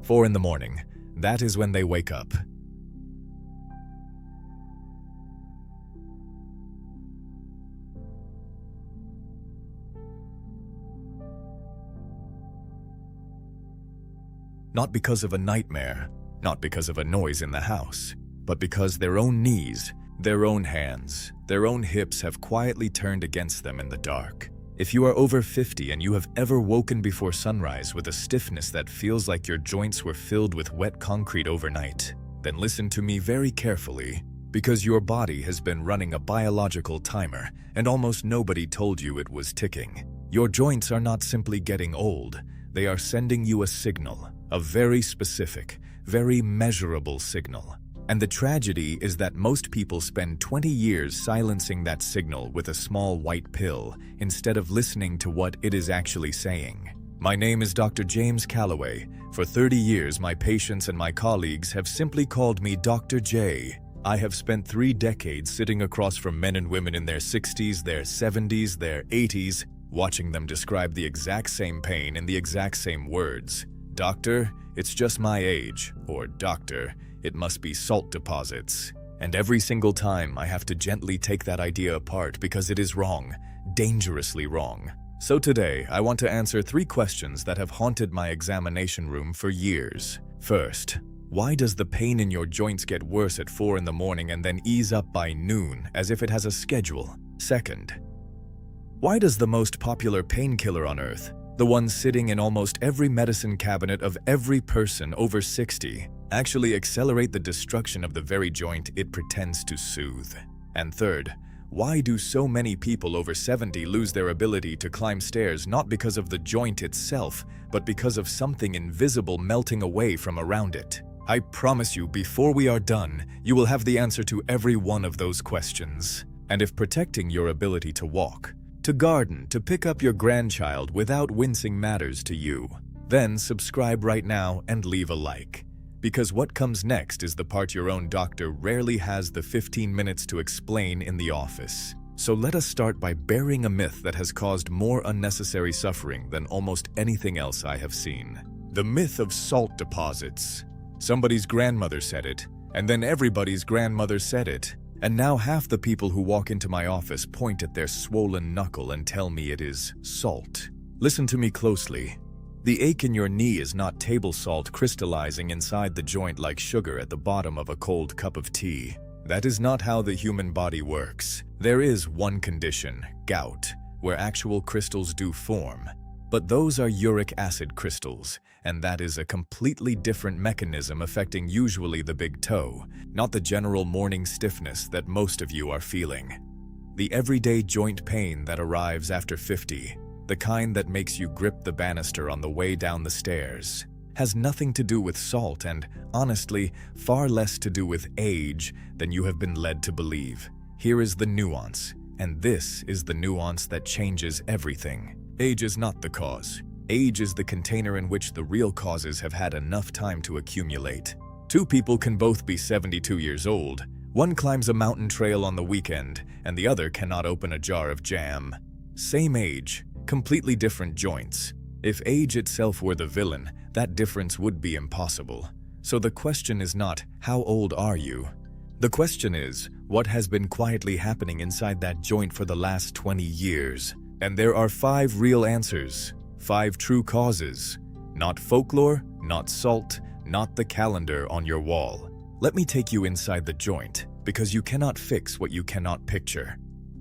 4 in the morning. That is when they wake up. Not because of a nightmare, not because of a noise in the house, but because their own knees, their own hands, their own hips have quietly turned against them in the dark. If you are over 50 and you have ever woken before sunrise with a stiffness that feels like your joints were filled with wet concrete overnight, then listen to me very carefully, because your body has been running a biological timer and almost nobody told you it was ticking. Your joints are not simply getting old, they are sending you a signal, a very specific, very measurable signal. And the tragedy is that most people spend 20 years silencing that signal with a small white pill instead of listening to what it is actually saying. My name is Dr. James Calloway. For 30 years, my patients and my colleagues have simply called me Dr. J. I have spent 3 decades sitting across from men and women in their 60s, their 70s, their 80s, watching them describe the exact same pain in the exact same words. Doctor, it's just my age, or doctor, it must be salt deposits. And every single time I have to gently take that idea apart because it is wrong, dangerously wrong. So today, I want to answer 3 questions that have haunted my examination room for years. First, why does the pain in your joints get worse at 4 in the morning and then ease up by noon as if it has a schedule? Second, why does the most popular painkiller on earth, the one sitting in almost every medicine cabinet of every person over 60, actually accelerate the destruction of the very joint it pretends to soothe? And third, why do so many people over 70 lose their ability to climb stairs not because of the joint itself, but because of something invisible melting away from around it? I promise you, before we are done, you will have the answer to every one of those questions. And if protecting your ability to walk, to garden, to pick up your grandchild without wincing matters to you, then subscribe right now and leave a like. Because what comes next is the part your own doctor rarely has the 15 minutes to explain in the office. So let us start by burying a myth that has caused more unnecessary suffering than almost anything else I have seen. The myth of salt deposits. Somebody's grandmother said it, and then everybody's grandmother said it. And now half the people who walk into my office point at their swollen knuckle and tell me it is salt. Listen to me closely. The ache in your knee is not table salt crystallizing inside the joint like sugar at the bottom of a cold cup of tea. That is not how the human body works. There is one condition, gout, where actual crystals do form. But those are uric acid crystals, and that is a completely different mechanism affecting usually the big toe, not the general morning stiffness that most of you are feeling. The everyday joint pain that arrives after 50, the kind that makes you grip the banister on the way down the stairs, has nothing to do with salt and, honestly, far less to do with age than you have been led to believe. Here is the nuance, and this is the nuance that changes everything. Age is not the cause. Age is the container in which the real causes have had enough time to accumulate. 2 people can both be 72 years old. One climbs a mountain trail on the weekend, and the other cannot open a jar of jam. Same age, completely different joints. If age itself were the villain, that difference would be impossible. So the question is not, how old are you? The question is, what has been quietly happening inside that joint for the last 20 years? And there are 5 real answers, 5 true causes. Not folklore, not salt, not the calendar on your wall. Let me take you inside the joint, because you cannot fix what you cannot picture.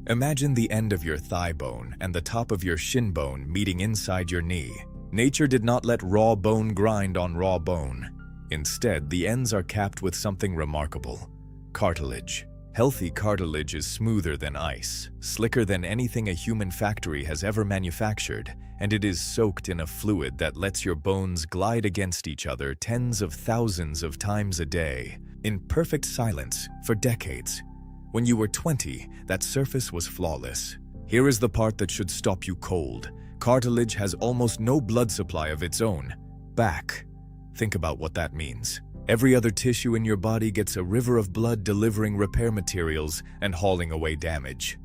Imagine the end of your thigh bone and the top of your shin bone meeting inside your knee. Nature did not let raw bone grind on raw bone. Instead, the ends are capped with something remarkable: cartilage. Healthy cartilage is smoother than ice, slicker than anything a human factory has ever manufactured, and it is soaked in a fluid that lets your bones glide against each other tens of thousands of times a day, in perfect silence for decades. When you were 20, that surface was flawless. Here is the part that should stop you cold. Cartilage has almost no blood supply of its own. Back. Think about what that means. Every other tissue in your body gets a river of blood delivering repair materials and hauling away damage.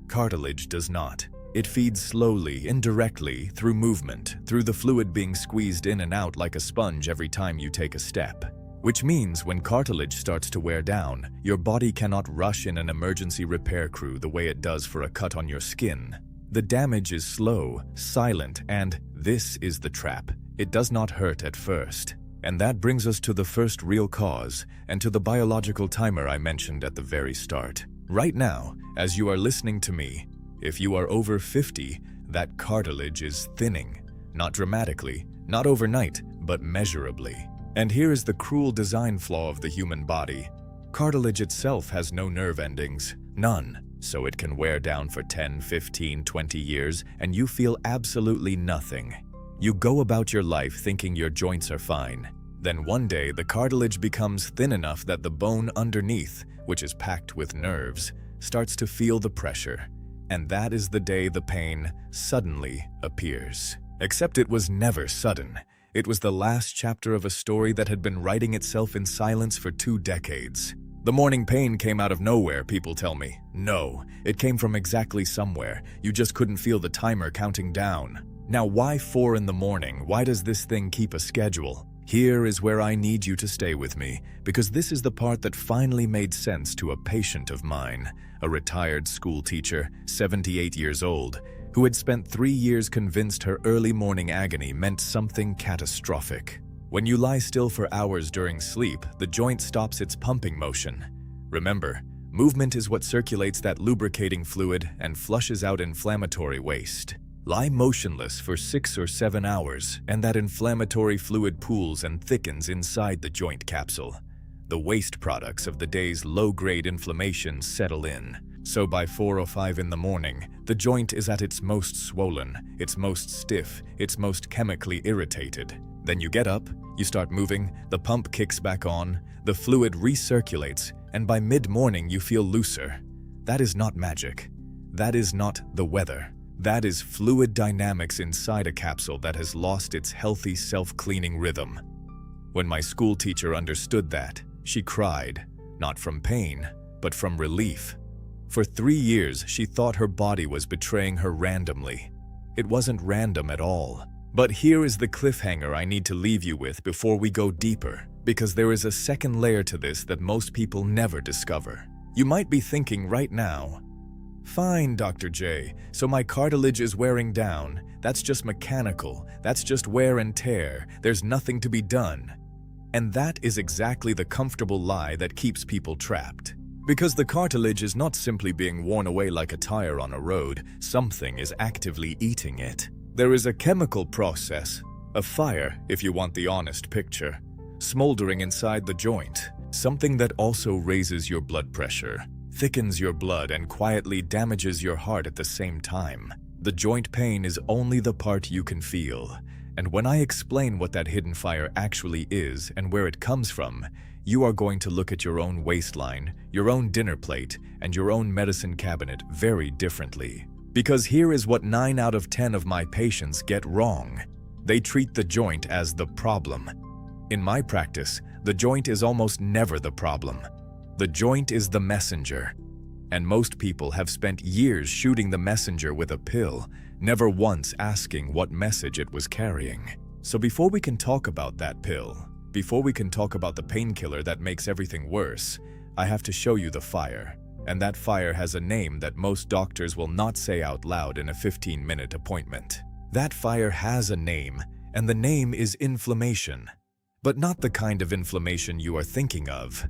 Cartilage does not. It feeds slowly, indirectly, through movement, through the fluid being squeezed in and out like a sponge every time you take a step. Which means when cartilage starts to wear down, your body cannot rush in an emergency repair crew the way it does for a cut on your skin. The damage is slow, silent, and this is the trap. It does not hurt at first. And that brings us to the first real cause, and to the biological timer I mentioned at the very start. Right now, as you are listening to me, if you are over 50, that cartilage is thinning. Not dramatically, not overnight, but measurably. And here is the cruel design flaw of the human body. Cartilage itself has no nerve endings, none. So it can wear down for 10, 15, 20 years, and you feel absolutely nothing. You go about your life thinking your joints are fine. Then one day, the cartilage becomes thin enough that the bone underneath, which is packed with nerves, starts to feel the pressure. And that is the day the pain suddenly appears. Except it was never sudden. It was the last chapter of a story that had been writing itself in silence for 2 decades. The morning pain came out of nowhere, people tell me. No, it came from exactly somewhere. You just couldn't feel the timer counting down. Now, why 4 in the morning? Why does this thing keep a schedule? Here is where I need you to stay with me, because this is the part that finally made sense to a patient of mine, a retired school teacher, 78 years old, who had spent 3 years convinced her early morning agony meant something catastrophic. When you lie still for hours during sleep, the joint stops its pumping motion. Remember, movement is what circulates that lubricating fluid and flushes out inflammatory waste. Lie motionless for 6 or 7 hours, and that inflammatory fluid pools and thickens inside the joint capsule. The waste products of the day's low-grade inflammation settle in. So by 4 or 5 in the morning, the joint is at its most swollen, its most stiff, its most chemically irritated. Then you get up, you start moving, the pump kicks back on, the fluid recirculates, and by mid-morning you feel looser. That is not magic. That is not the weather. That is fluid dynamics inside a capsule that has lost its healthy self-cleaning rhythm. When my school teacher understood that, she cried, not from pain, but from relief. For 3 years, she thought her body was betraying her randomly. It wasn't random at all. But here is the cliffhanger I need to leave you with before we go deeper, because there is a second layer to this that most people never discover. You might be thinking right now, "Fine, Dr. J, so my cartilage is wearing down. That's just mechanical. That's just wear and tear. There's nothing to be done." And that is exactly the comfortable lie that keeps people trapped. Because the cartilage is not simply being worn away like a tire on a road, something is actively eating it. There is a chemical process, a fire, if you want the honest picture, smoldering inside the joint, something that also raises your blood pressure, thickens your blood, and quietly damages your heart at the same time. The joint pain is only the part you can feel, and when I explain what that hidden fire actually is and where it comes from, you are going to look at your own waistline, your own dinner plate, and your own medicine cabinet very differently. Because here is what 9 out of 10 of my patients get wrong. They treat the joint as the problem. In my practice, the joint is almost never the problem. The joint is the messenger. And most people have spent years shooting the messenger with a pill, never once asking what message it was carrying. So before we can talk about that pill, before we can talk about the painkiller that makes everything worse, I have to show you the fire. And that fire has a name that most doctors will not say out loud in a 15-minute appointment. That fire has a name, and the name is inflammation. But not the kind of inflammation you are thinking of.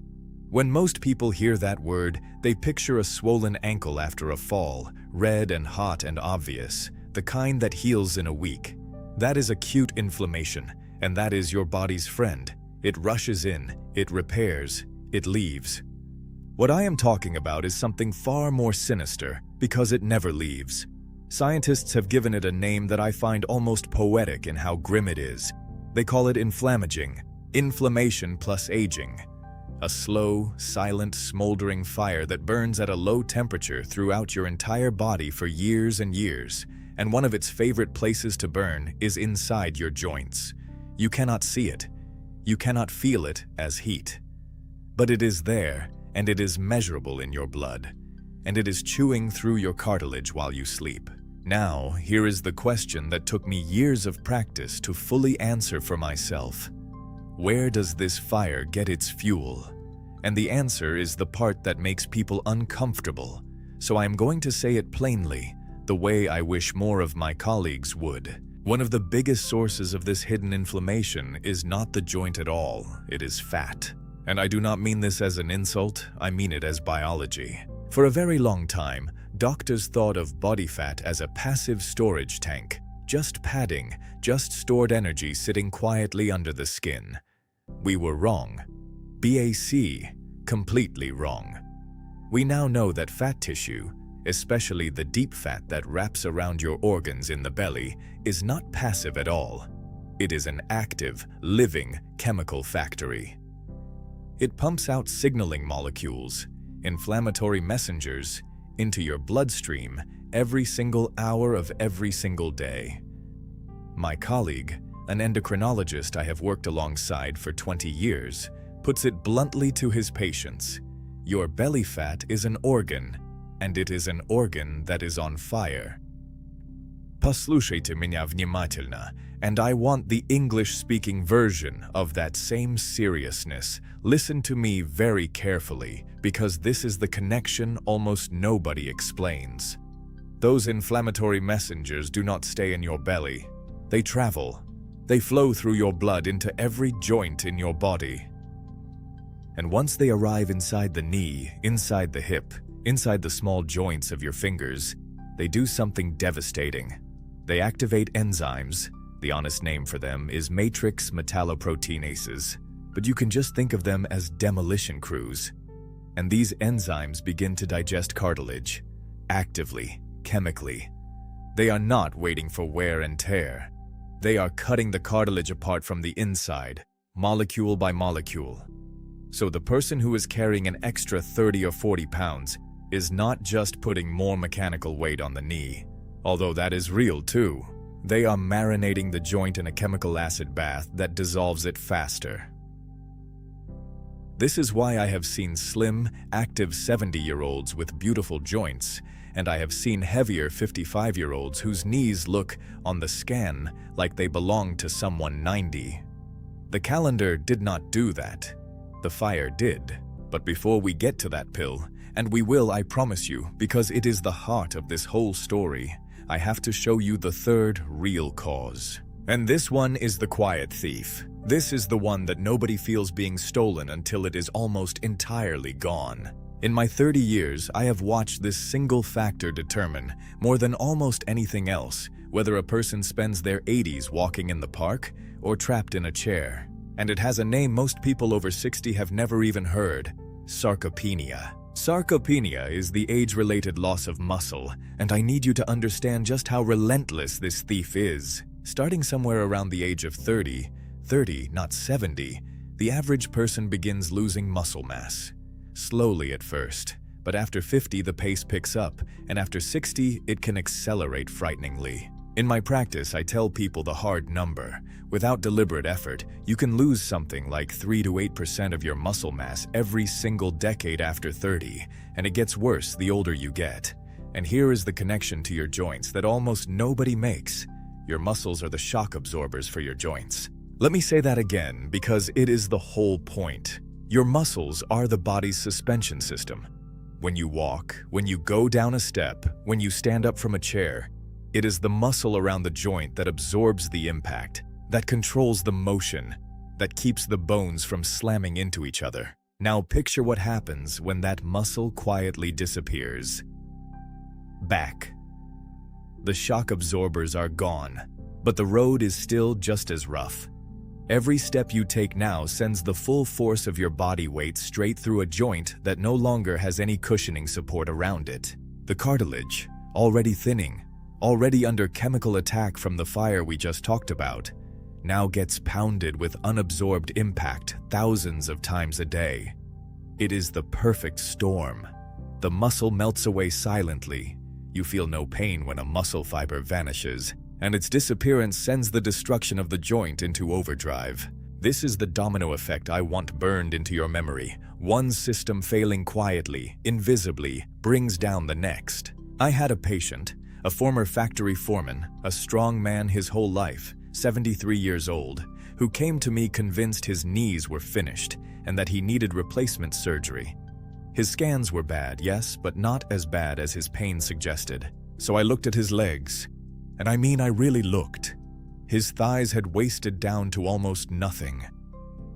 When most people hear that word, they picture a swollen ankle after a fall, red and hot and obvious, the kind that heals in a week. That is acute inflammation, and that is your body's friend. It rushes in, it repairs, it leaves. What I am talking about is something far more sinister, because it never leaves. Scientists have given it a name that I find almost poetic in how grim it is. They call it inflammaging, inflammation plus aging. A slow, silent, smoldering fire that burns at a low temperature throughout your entire body for years and years, and one of its favorite places to burn is inside your joints. You cannot see it. You cannot feel it as heat. But it is there, and it is measurable in your blood, and it is chewing through your cartilage while you sleep. Now, here is the question that took me years of practice to fully answer for myself. Where does this fire get its fuel? And the answer is the part that makes people uncomfortable, so I am going to say it plainly, the way I wish more of my colleagues would. One of the biggest sources of this hidden inflammation is not the joint at all, it is fat. And I do not mean this as an insult, I mean it as biology. For a very long time, doctors thought of body fat as a passive storage tank, just padding, just stored energy sitting quietly under the skin. We were wrong. BAC, completely wrong. We now know that fat tissue, especially the deep fat that wraps around your organs in the belly, is not passive at all. It is an active, living chemical factory. It pumps out signaling molecules, inflammatory messengers, into your bloodstream every single hour of every single day. My colleague, an endocrinologist I have worked alongside for 20 years, puts it bluntly to his patients. Your belly fat is an organ, and it is an organ that is on fire. Послушайте меня внимательно, and I want the English-speaking version of that same seriousness. Listen to me very carefully, because this is the connection almost nobody explains. Those inflammatory messengers do not stay in your belly. They travel. They flow through your blood into every joint in your body. And once they arrive inside the knee, inside the hip, inside the small joints of your fingers, they do something devastating. They activate enzymes. The honest name for them is matrix metalloproteinases, but you can just think of them as demolition crews. And these enzymes begin to digest cartilage, actively, chemically. They are not waiting for wear and tear. They are cutting the cartilage apart from the inside, molecule by molecule. So the person who is carrying an extra 30 or 40 pounds is not just putting more mechanical weight on the knee, although that is real too. They are marinating the joint in a chemical acid bath that dissolves it faster. This is why I have seen slim, active 70-year-olds with beautiful joints, and I have seen heavier 55-year-olds whose knees look, on the scan, like they belong to someone 90. The calendar did not do that. The fire did. But before we get to that pill, and we will, I promise you, because it is the heart of this whole story, I have to show you the third real cause. And this one is the quiet thief. This is the one that nobody feels being stolen until it is almost entirely gone. In my 30 years, I have watched this single factor determine, more than almost anything else, whether a person spends their 80s walking in the park or trapped in a chair. And it has a name most people over 60 have never even heard: sarcopenia. Sarcopenia is the age-related loss of muscle, and I need you to understand just how relentless this thief is. Starting somewhere around the age of 30, not 70, the average person begins losing muscle mass. Slowly at first, but after 50 the pace picks up, and after 60 it can accelerate frighteningly. In my practice, I tell people the hard number. Without deliberate effort, you can lose something like 3 to 8% of your muscle mass every single decade after 30, and it gets worse the older you get. And here is the connection to your joints that almost nobody makes. Your muscles are the shock absorbers for your joints. Let me say that again, because it is the whole point. Your muscles are the body's suspension system. When you walk, when you go down a step, when you stand up from a chair, it is the muscle around the joint that absorbs the impact, that controls the motion, that keeps the bones from slamming into each other. Now picture what happens when that muscle quietly disappears. Back. The shock absorbers are gone, but the road is still just as rough. Every step you take now sends the full force of your body weight straight through a joint that no longer has any cushioning support around it. The cartilage, already thinning, already under chemical attack from the fire we just talked about, now gets pounded with unabsorbed impact thousands of times a day. It is the perfect storm. The muscle melts away silently. You feel no pain when a muscle fiber vanishes, and its disappearance sends the destruction of the joint into overdrive. This is the domino effect I want burned into your memory. One system failing quietly, invisibly, brings down the next. I had a patient, a former factory foreman, a strong man his whole life, 73 years old, who came to me convinced his knees were finished and that he needed replacement surgery. His scans were bad, yes, but not as bad as his pain suggested. So I looked at his legs, and I mean I really looked. His thighs had wasted down to almost nothing.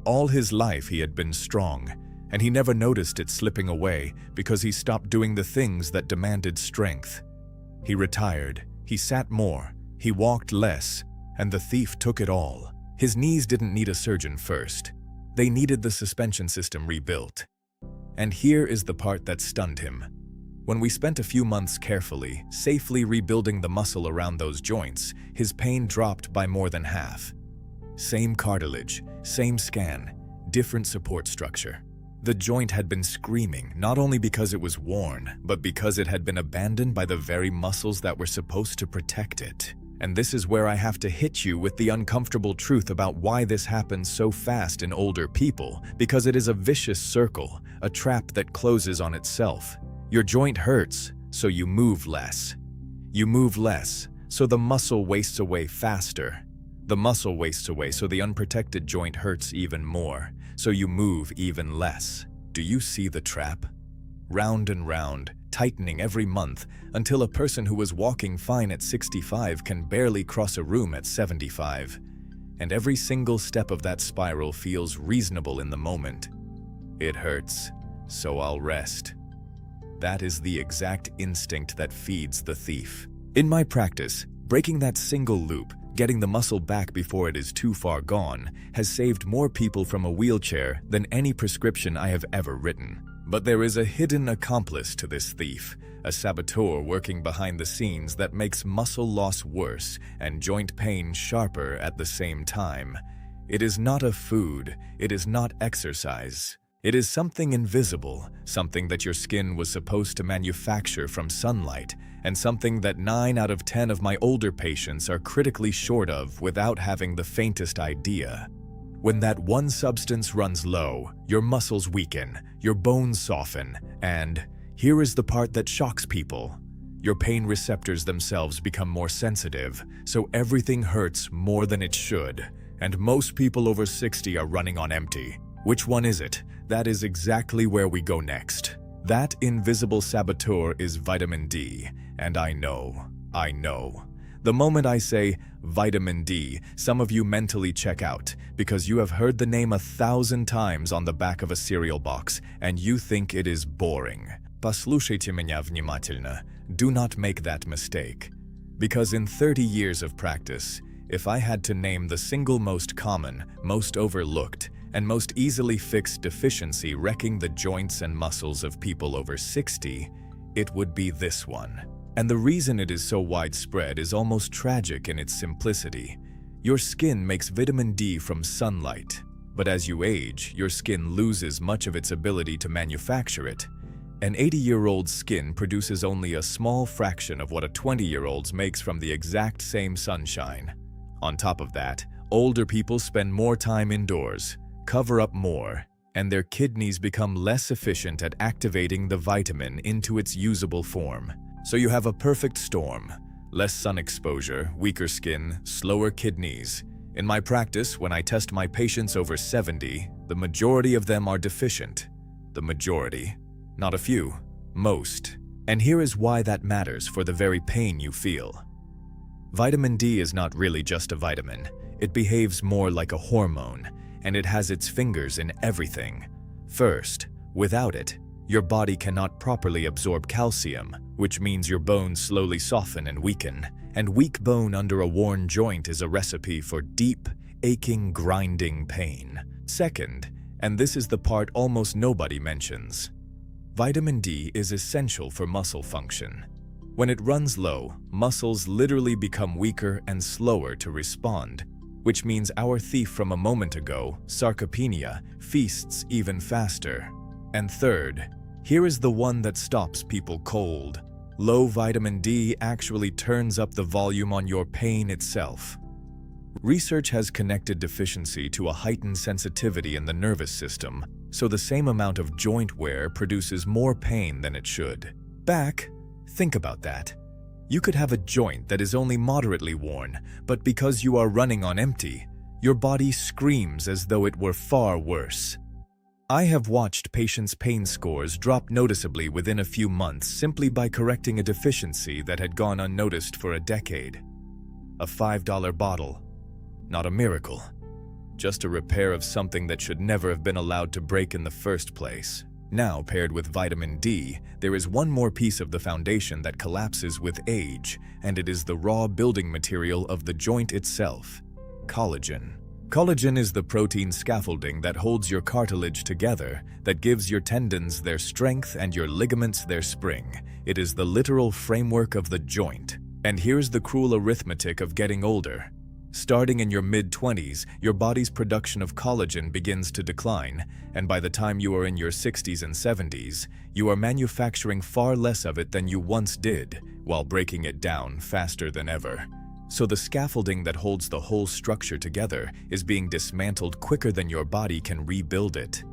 All his life he had been strong, and he never noticed it slipping away because he stopped doing the things that demanded strength. He retired, he sat more, he walked less, and the thief took it all. His knees didn't need a surgeon first. They needed the suspension system rebuilt. And here is the part that stunned him. When we spent a few months carefully, safely rebuilding the muscle around those joints, his pain dropped by more than half. Same cartilage, same scan, different support structure. The joint had been screaming, not only because it was worn, but because it had been abandoned by the very muscles that were supposed to protect it. And this is where I have to hit you with the uncomfortable truth about why this happens so fast in older people, because it is a vicious circle, a trap that closes on itself. Your joint hurts, so you move less. You move less, so the muscle wastes away faster. The muscle wastes away, so the unprotected joint hurts even more, so you move even less. Do you see the trap? Round and round, tightening every month, until a person who was walking fine at 65 can barely cross a room at 75. And every single step of that spiral feels reasonable in the moment. It hurts, so I'll rest. That is the exact instinct that feeds the thief. In my practice, breaking that single loop, getting the muscle back before it is too far gone, has saved more people from a wheelchair than any prescription I have ever written. But there is a hidden accomplice to this thief, a saboteur working behind the scenes that makes muscle loss worse and joint pain sharper at the same time. It is not a food, it is not exercise. It is something invisible, something that your skin was supposed to manufacture from sunlight, and something that 9 out of 10 of my older patients are critically short of without having the faintest idea. When that one substance runs low, your muscles weaken, your bones soften, and here is the part that shocks people. Your pain receptors themselves become more sensitive, so everything hurts more than it should, and most people over 60 are running on empty. Which one is it? That is exactly where we go next. That invisible saboteur is vitamin D, and I know. The moment I say vitamin D, some of you mentally check out because you have heard the name 1,000 times on the back of a cereal box and you think it is boring. Послушайте меня внимательно. Do not make that mistake. Because in 30 years of practice, if I had to name the single most common, most overlooked, and most easily fixed deficiency wrecking the joints and muscles of people over 60, it would be this one. And the reason it is so widespread is almost tragic in its simplicity. Your skin makes vitamin D from sunlight, but as you age, your skin loses much of its ability to manufacture it. An 80-year-old's skin produces only a small fraction of what a 20-year-old's makes from the exact same sunshine. On top of that, older people spend more time indoors, cover up more, and their kidneys become less efficient at activating the vitamin into its usable form. So you have a perfect storm: less sun exposure, weaker skin, slower kidneys. In my practice, when I test my patients over 70, the majority of them are deficient. The majority. Not a few. Most. And here is why that matters for the very pain you feel. Vitamin D is not really just a vitamin. It behaves more like a hormone, and it has its fingers in everything. First, without it, your body cannot properly absorb calcium, which means your bones slowly soften and weaken, and weak bone under a worn joint is a recipe for deep, aching, grinding pain. Second, and this is the part almost nobody mentions, vitamin D is essential for muscle function. When it runs low, muscles literally become weaker and slower to respond, which means our thief from a moment ago, sarcopenia, feasts even faster. And third, here is the one that stops people cold. Low vitamin D actually turns up the volume on your pain itself. Research has connected deficiency to a heightened sensitivity in the nervous system, so the same amount of joint wear produces more pain than it should. Think about that. You could have a joint that is only moderately worn, but because you are running on empty, your body screams as though it were far worse. I have watched patients' pain scores drop noticeably within a few months simply by correcting a deficiency that had gone unnoticed for a decade. A $5 bottle. Not a miracle. Just a repair of something that should never have been allowed to break in the first place. Now, paired with vitamin D, there is one more piece of the foundation that collapses with age, and it is the raw building material of the joint itself: collagen. Collagen is the protein scaffolding that holds your cartilage together, that gives your tendons their strength and your ligaments their spring. It is the literal framework of the joint. And here's the cruel arithmetic of getting older. Starting in your mid-20s, your body's production of collagen begins to decline, and by the time you are in your 60s and 70s, you are manufacturing far less of it than you once did, while breaking it down faster than ever. So the scaffolding that holds the whole structure together is being dismantled quicker than your body can rebuild it.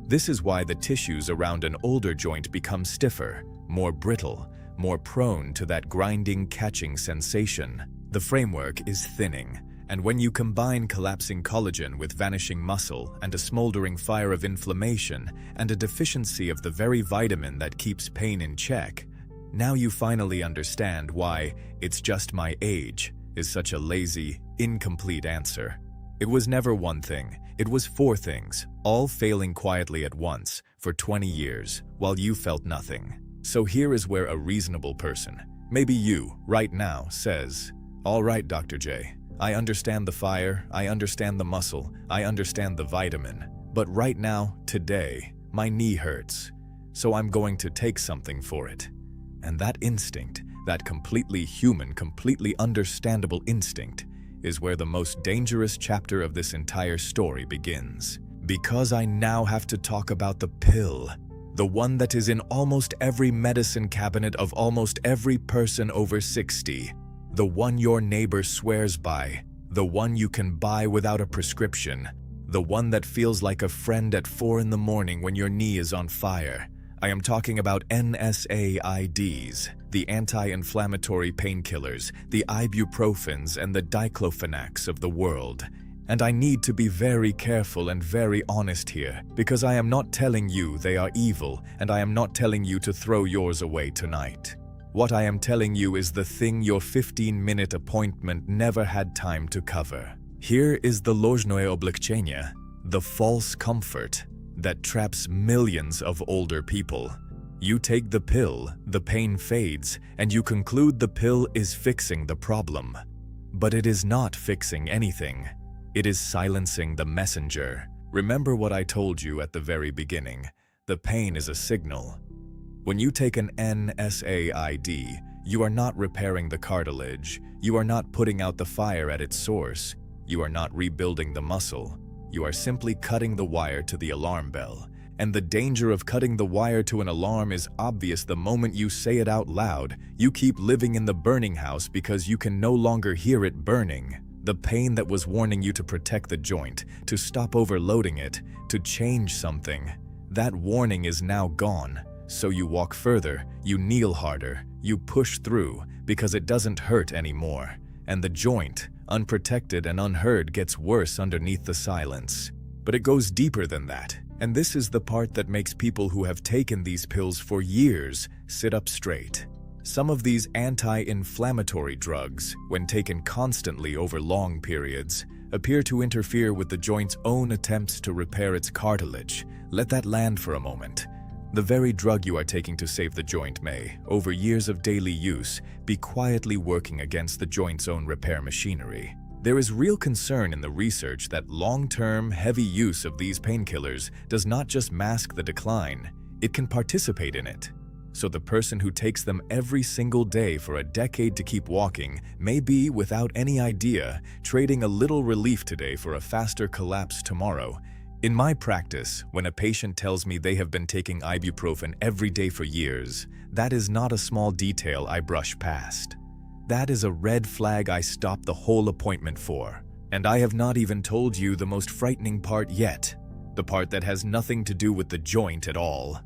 This is why the tissues around an older joint become stiffer, more brittle, more prone to that grinding, catching sensation. The framework is thinning, and when you combine collapsing collagen with vanishing muscle and a smoldering fire of inflammation and a deficiency of the very vitamin that keeps pain in check, now you finally understand why "it's just my age" is such a lazy, incomplete answer. It was never one thing, it was four things, all failing quietly at once for 20 years, while you felt nothing. So here is where a reasonable person, maybe you, right now, says, "All right, Dr. J, I understand the fire, I understand the muscle, I understand the vitamin, but right now, today, my knee hurts, so I'm going to take something for it." And that instinct, that completely human, completely understandable instinct, is where the most dangerous chapter of this entire story begins. Because I now have to talk about the pill, the one that is in almost every medicine cabinet of almost every person over 60, the one your neighbor swears by, the one you can buy without a prescription, the one that feels like a friend at 4 in the morning when your knee is on fire. I am talking about NSAIDs, the anti-inflammatory painkillers, the ibuprofens and the diclofenacs of the world. And I need to be very careful and very honest here, because I am not telling you they are evil, and I am not telling you to throw yours away tonight. What I am telling you is the thing your 15-minute appointment never had time to cover. Here is the ложное облегчение, the false comfort that traps millions of older people. You take the pill, the pain fades, and you conclude the pill is fixing the problem. But it is not fixing anything. It is silencing the messenger. Remember what I told you at the very beginning. The pain is a signal. When you take an NSAID, you are not repairing the cartilage. You are not putting out the fire at its source. You are not rebuilding the muscle. You are simply cutting the wire to the alarm bell. And the danger of cutting the wire to an alarm is obvious the moment you say it out loud. You keep living in the burning house because you can no longer hear it burning. The pain that was warning you to protect the joint, to stop overloading it, to change something, that warning is now gone. So you walk further, you kneel harder, you push through because it doesn't hurt anymore. And the joint, unprotected and unheard, gets worse underneath the silence. But it goes deeper than that. And this is the part that makes people who have taken these pills for years sit up straight. Some of these anti-inflammatory drugs, when taken constantly over long periods, appear to interfere with the joint's own attempts to repair its cartilage. Let that land for a moment. The very drug you are taking to save the joint may, over years of daily use, be quietly working against the joint's own repair machinery. There is real concern in the research that long-term, heavy use of these painkillers does not just mask the decline, it can participate in it. So the person who takes them every single day for a decade to keep walking may be, without any idea, trading a little relief today for a faster collapse tomorrow. In my practice, when a patient tells me they have been taking ibuprofen every day for years, that is not a small detail I brush past. That is a red flag I stop the whole appointment for. And I have not even told you the most frightening part yet, the part that has nothing to do with the joint at all.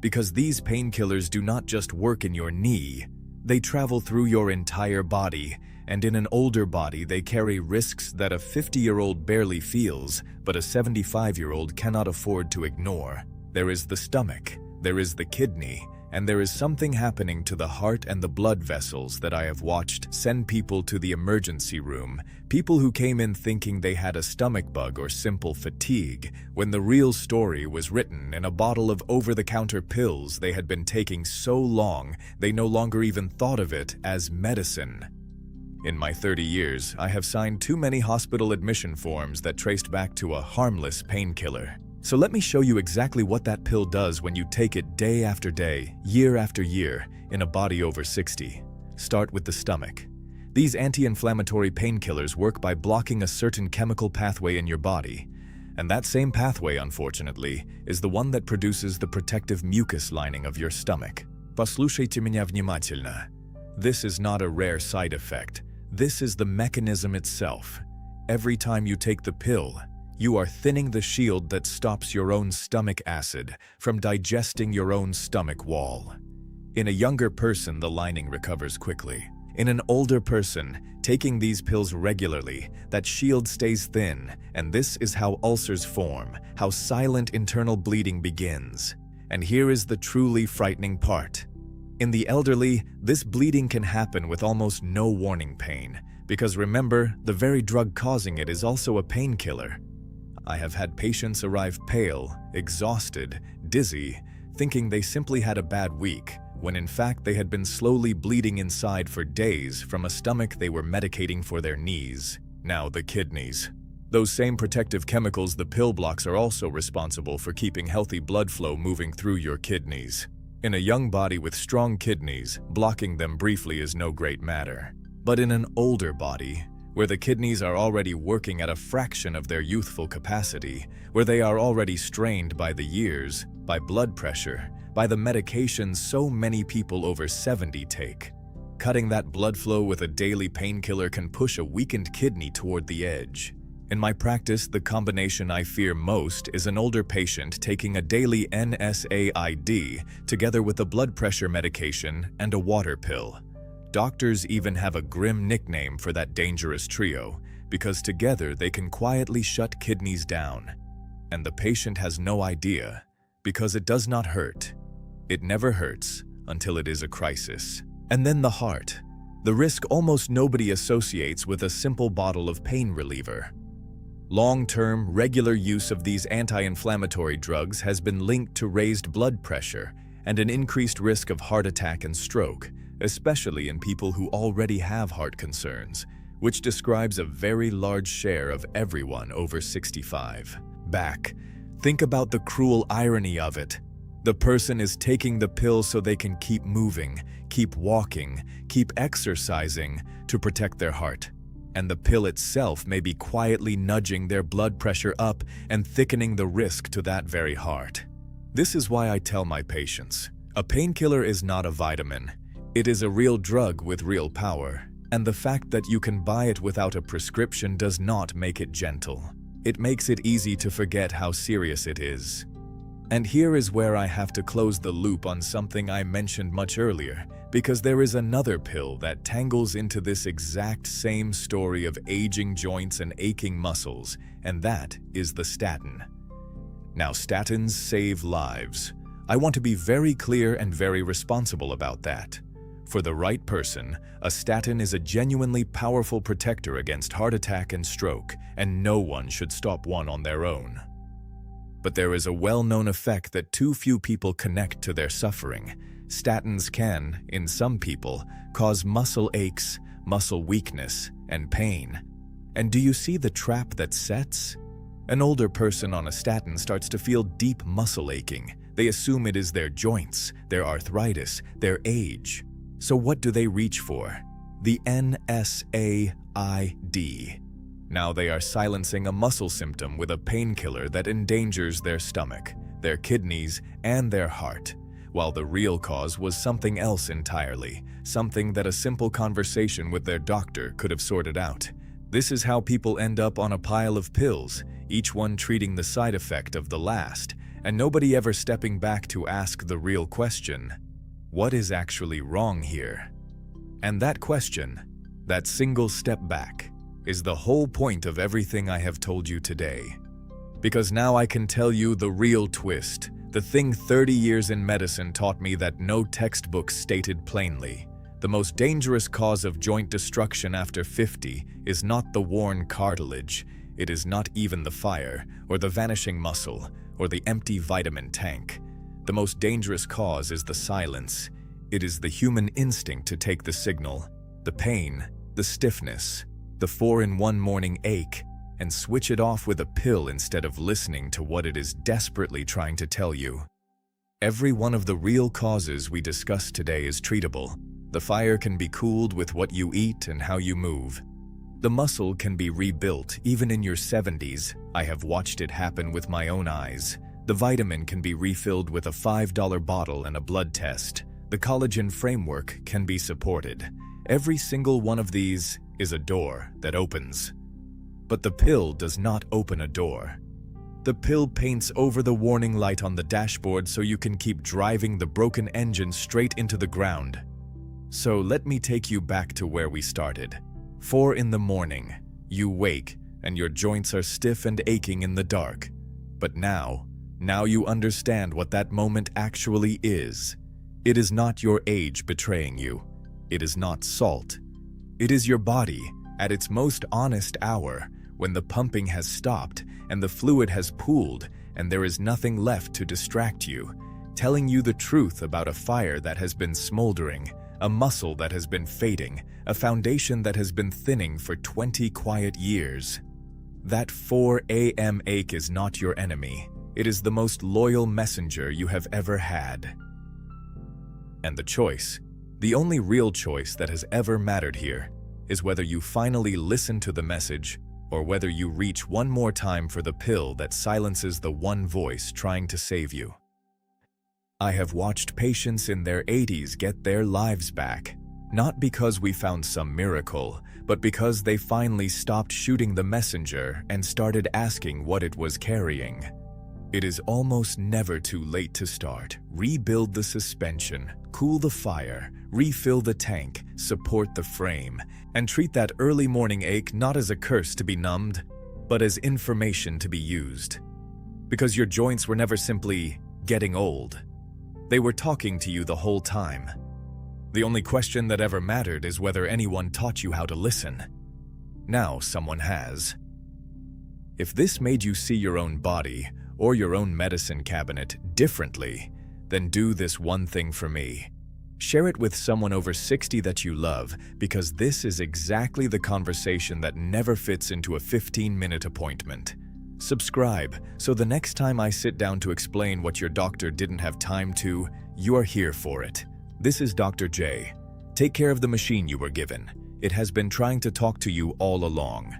Because these painkillers do not just work in your knee, They travel through your entire body, and in an older body they carry risks that a 50-year-old barely feels, but a 75-year-old cannot afford to ignore. There is the stomach, there is the kidney, and there is something happening to the heart and the blood vessels that I have watched send people to the emergency room, people who came in thinking they had a stomach bug or simple fatigue, when the real story was written in a bottle of over-the-counter pills they had been taking so long they no longer even thought of it as medicine. In my 30 years, I have signed too many hospital admission forms that traced back to a harmless painkiller. So let me show you exactly what that pill does when you take it day after day, year after year, in a body over 60. Start with the stomach. These anti-inflammatory painkillers work by blocking a certain chemical pathway in your body. And that same pathway, unfortunately, is the one that produces the protective mucus lining of your stomach. Послушайте меня внимательно. This is not a rare side effect. This is the mechanism itself. Every time you take the pill, you are thinning the shield that stops your own stomach acid from digesting your own stomach wall. In a younger person, the lining recovers quickly. In an older person, taking these pills regularly, that shield stays thin, and this is how ulcers form, how silent internal bleeding begins. And here is the truly frightening part. In the elderly, this bleeding can happen with almost no warning pain, because remember, the very drug causing it is also a painkiller. I have had patients arrive pale, exhausted, dizzy, thinking they simply had a bad week, when in fact they had been slowly bleeding inside for days from a stomach they were medicating for their knees. Now the kidneys. Those same protective chemicals the pill blocks are also responsible for keeping healthy blood flow moving through your kidneys. In a young body with strong kidneys, blocking them briefly is no great matter. But in an older body, where the kidneys are already working at a fraction of their youthful capacity, where they are already strained by the years, by blood pressure, by the medications so many people over 70 take. Cutting that blood flow with a daily painkiller can push a weakened kidney toward the edge. In my practice, the combination I fear most is an older patient taking a daily NSAID together with a blood pressure medication and a water pill. Doctors even have a grim nickname for that dangerous trio, because together they can quietly shut kidneys down. And the patient has no idea, because it does not hurt. It never hurts until it is a crisis. And then the heart. The risk almost nobody associates with a simple bottle of pain reliever. Long-term, regular use of these anti-inflammatory drugs has been linked to raised blood pressure and an increased risk of heart attack and stroke, especially in people who already have heart concerns, which describes a very large share of everyone over 65. Think about the cruel irony of it. The person is taking the pill so they can keep moving, keep walking, keep exercising to protect their heart. And the pill itself may be quietly nudging their blood pressure up and thickening the risk to that very heart. This is why I tell my patients, a painkiller is not a vitamin. It is a real drug with real power, and the fact that you can buy it without a prescription does not make it gentle. It makes it easy to forget how serious it is. And here is where I have to close the loop on something I mentioned much earlier, because there is another pill that tangles into this exact same story of aging joints and aching muscles, and that is the statin. Now, statins save lives. I want to be very clear and very responsible about that. For the right person, a statin is a genuinely powerful protector against heart attack and stroke, and no one should stop one on their own. But there is a well-known effect that too few people connect to their suffering. Statins can, in some people, cause muscle aches, muscle weakness, and pain. And do you see the trap that sets? An older person on a statin starts to feel deep muscle aching. They assume it is their joints, their arthritis, their age. So what do they reach for? The NSAID. Now they are silencing a muscle symptom with a painkiller that endangers their stomach, their kidneys, and their heart, while the real cause was something else entirely, something that a simple conversation with their doctor could have sorted out. This is how people end up on a pile of pills, each one treating the side effect of the last, and nobody ever stepping back to ask the real question: what is actually wrong here? And that question, that single step back, is the whole point of everything I have told you today. Because now I can tell you the real twist, the thing 30 years in medicine taught me that no textbook stated plainly. The most dangerous cause of joint destruction after 50 is not the worn cartilage, it is not even the fire, or the vanishing muscle, or the empty vitamin tank. The most dangerous cause is the silence. It is the human instinct to take the signal, the pain, the stiffness, the 4-in-1 morning ache, and switch it off with a pill instead of listening to what it is desperately trying to tell you. Every one of the real causes we discussed today is treatable. The fire can be cooled with what you eat and how you move. The muscle can be rebuilt even in your 70s. I have watched it happen with my own eyes. The vitamin can be refilled with a $5 bottle and a blood test. The collagen framework can be supported. Every single one of these is a door that opens. But the pill does not open a door. The pill paints over the warning light on the dashboard so you can keep driving the broken engine straight into the ground. So let me take you back to where we started. 4 in the morning, you wake and your joints are stiff and aching in the dark. But now you understand what that moment actually is. It is not your age betraying you. It is not salt. It is your body at its most honest hour, when the pumping has stopped and the fluid has pooled and there is nothing left to distract you, telling you the truth about a fire that has been smoldering, a muscle that has been fading, a foundation that has been thinning for 20 quiet years. That 4 a.m. ache is not your enemy. It is the most loyal messenger you have ever had. And the choice, the only real choice that has ever mattered here, is whether you finally listen to the message or whether you reach one more time for the pill that silences the one voice trying to save you. I have watched patients in their 80s get their lives back, not because we found some miracle, but because they finally stopped shooting the messenger and started asking what it was carrying. It is almost never too late to start. Rebuild the suspension, cool the fire, refill the tank, support the frame, and treat that early morning ache not as a curse to be numbed, but as information to be used. Because your joints were never simply getting old. They were talking to you the whole time. The only question that ever mattered is whether anyone taught you how to listen. Now someone has. If this made you see your own body or your own medicine cabinet differently, then do this one thing for me. Share it with someone over 60 that you love, because this is exactly the conversation that never fits into a 15-minute appointment. Subscribe, so the next time I sit down to explain what your doctor didn't have time to, you are here for it. This is Dr. J. Take care of the machine you were given. It has been trying to talk to you all along.